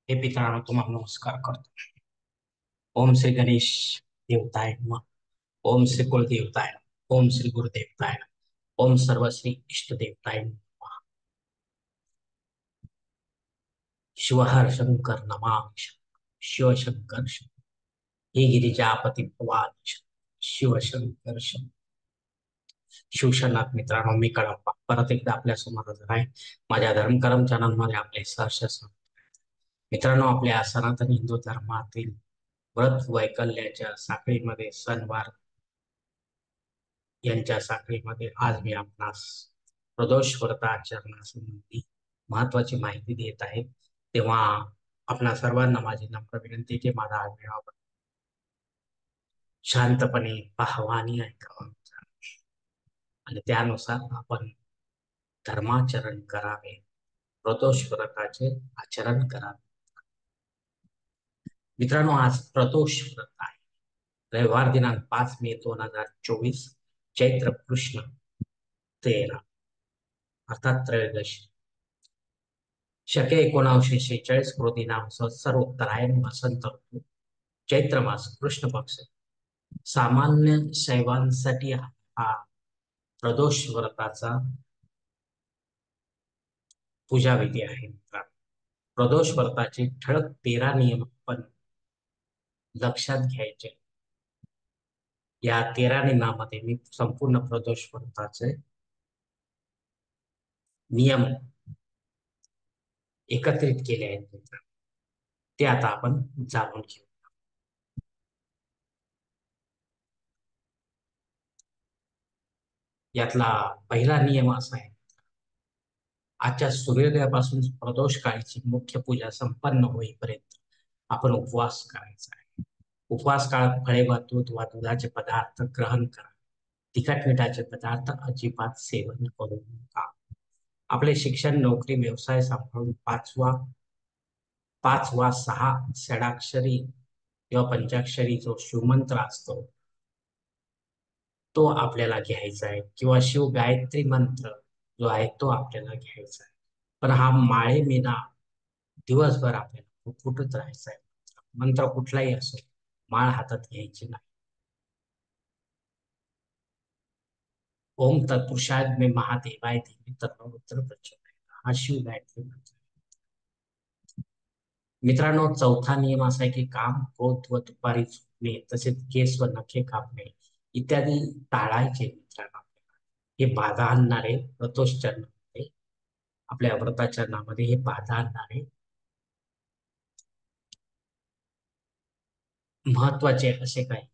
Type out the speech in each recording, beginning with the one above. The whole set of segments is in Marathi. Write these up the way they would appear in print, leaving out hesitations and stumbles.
हे पितरांनो तुम्हाला नमस्कार करतो. ओम श्री गणेश देवताय नमः. ओम श्री कुलदेवताय नमः. ओम श्री गुरुदेवताय नमः. ओम सर्व श्री इष्ट देवताय नमः. शिवहर शंकर नमामि. शिवशंकर शंकर. हे गिरिजापती भवानी शंकर. शिवशंकर शंकर. शिवशनाथ मित्रांनो, मी कळप्पा परत एकदा आपल्या समोर हजर आहे. माझ्या धर्मकरम चॅनलमध्ये आपले सहर्ष स्वागत. मित्रांनो, आपल्या सनातन हिंदू धर्मातील व्रत वैकल्याच्या साखळीमध्ये सणवार यांच्या साखळीमध्ये आज मी आपणास प्रदोष व्रताचरणासंबंधी महत्वाची माहिती देत आहे. तेव्हा आपणा सर्वांना माझी नम्र विनंती की माझा हा व्हिडिओ शांतपणे पाहावा आणि ऐकावा आणि त्यानुसार आपण धर्माचरण करावे, प्रदोष व्रताचे आचरण करावे. मित्रांनो, आज प्रदोष व्रत आहे. रविवार दिनांक 5 मे 2024, चैत्र कृष्ण 13 अर्थात त्रयोदशी, शके 1946 क्रोधी नाम संवत्सर उत्तरायण वसंत ऋतू, चैत्र मास कृष्ण पक्ष. सामान्य शैवांसाठी हा प्रदोष व्रताचा पूजा विधी आहे. प्रदोष व्रताचे ठळक 13 नियम आपण लक्षात घ्यायचे. या 13 नियमामध्ये मी संपूर्ण प्रदोष व्रताचे नियम एकत्रित केले आहेत. ते आता आपण जाणून घेऊ. यातला पहिला नियम असा आहे, आजच्या सूर्योदयापासून प्रदोष काळची मुख्य पूजा संपन्न होईपर्यंत आपण उपवास करायचा आहे. उपवास काळात फळे व दूध व दुधाचे पदार्थ ग्रहण करा. तिखट मिठाचे पदार्थ अजिबात सेवन करू नका. आपले शिक्षण, नोकरी, व्यवसाय सांभाळून पाच वा सहा षडाक्षरी किंवा पंचाक्षरी जो शिवमंत्र असतो तो आपल्याला घ्यायचा आहे, किंवा शिव गायत्री मंत्र जो आहे तो आपल्याला घ्यायचा आहे. पण हा माळे मेना दिवसभर आपल्याला फुटत राहायचा आहे. मंत्र कुठलाही असो, माळ हातात घ्यायची नाही. ओम तत्पुरुषाय मे महादेवाय धीमहि तन्नो रुद्र प्रचोदयात् हा शिव गायत्री मंत्र. मित्रांनो, चौथा नियम असा आहे की काम, क्रोध व दुपारी झोपणे, तसेच केस व नखे कापणे इत्यादी टाळायचे. मित्रांनो, हे बाधा आणणारे व्रतोच्चरणामध्ये, आपल्या व्रताचरणामध्ये हे बाधा आणणारे महत्वाचे असे काही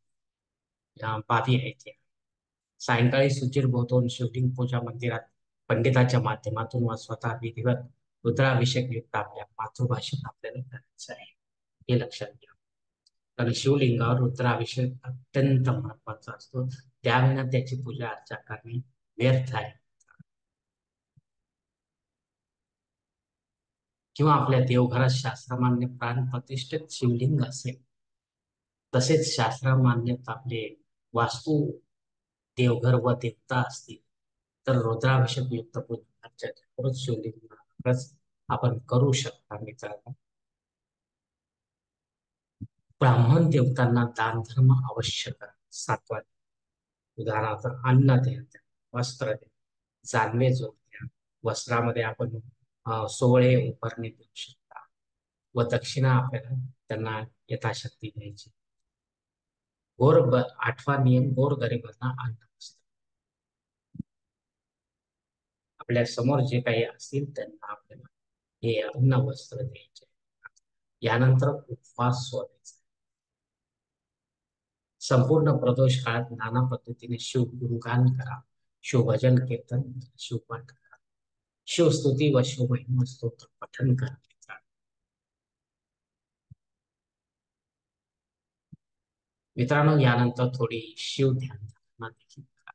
बाबी आहेत. सायंकाळी शुचिर्भूत शिवलिंग पूजा मंदिरात पंडिताच्या माध्यमातून व स्वतः विधिवत रुद्राभिषेक युक्त आपल्या मातृभाषेत आपल्याला करायचं आहे. हे लक्षात घ्या. कारण शिवलिंगावर रुद्राभिषेक अत्यंत महत्वाचा असतो. त्याविना त्याची पूजा अर्चा करणे व्यर्थ आहे. किंवा आपल्या देवघरात शास्त्रमान्य प्राण प्रतिष्ठित शिवलिंग असेल, तसेच शास्त्रमान्य आपले वास्तू देवघर व देवता असतील, तर रुद्राभिषेक युक्त पूजा अर्चा शिवलिंगावरच आपण करू शकता. मित्रांनो, ब्राह्मण देवतांना दान धर्म अवश्य करा. सातवा, उदाहरणार्थ अन्न द्या, वस्त्र द्या, जानवे जोड द्या. वस्त्रामध्ये आपण सोवळे उपरणे देऊ शकता व दक्षिणा आपल्याला त्यांना यथाशक्ती द्यायची. आठवा नियम, गोरगरिबांना अन्न वस्त्र. आपल्या समोर जे काही असतील त्यांना आपल्याला हे अन्न वस्त्र द्यायचे. यानंतर उपवास सोडायचा. संपूर्ण प्रदोष काळात नाना पद्धतीने शिव गुणगान करा, शिवभजन कीर्तन, शिवपाठ करा, शिवस्तुती व शिवमहिमा स्तोत्र पठन करा. मित्रांनो, यानंतर थोडी शिव ध्यान धारणा देखील करा.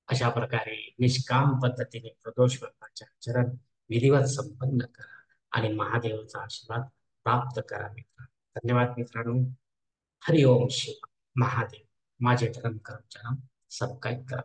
अशा प्रकारे निष्काम पद्धतीने प्रदोष व्रताचे आचरण विधिवत संपन्न करा आणि महादेवाचा आशीर्वाद प्राप्त करा. धन्यवाद मित्रांनो. हरि ओम शिव महादेव. माझे धर्म कर्म सबस्क्राईब करा.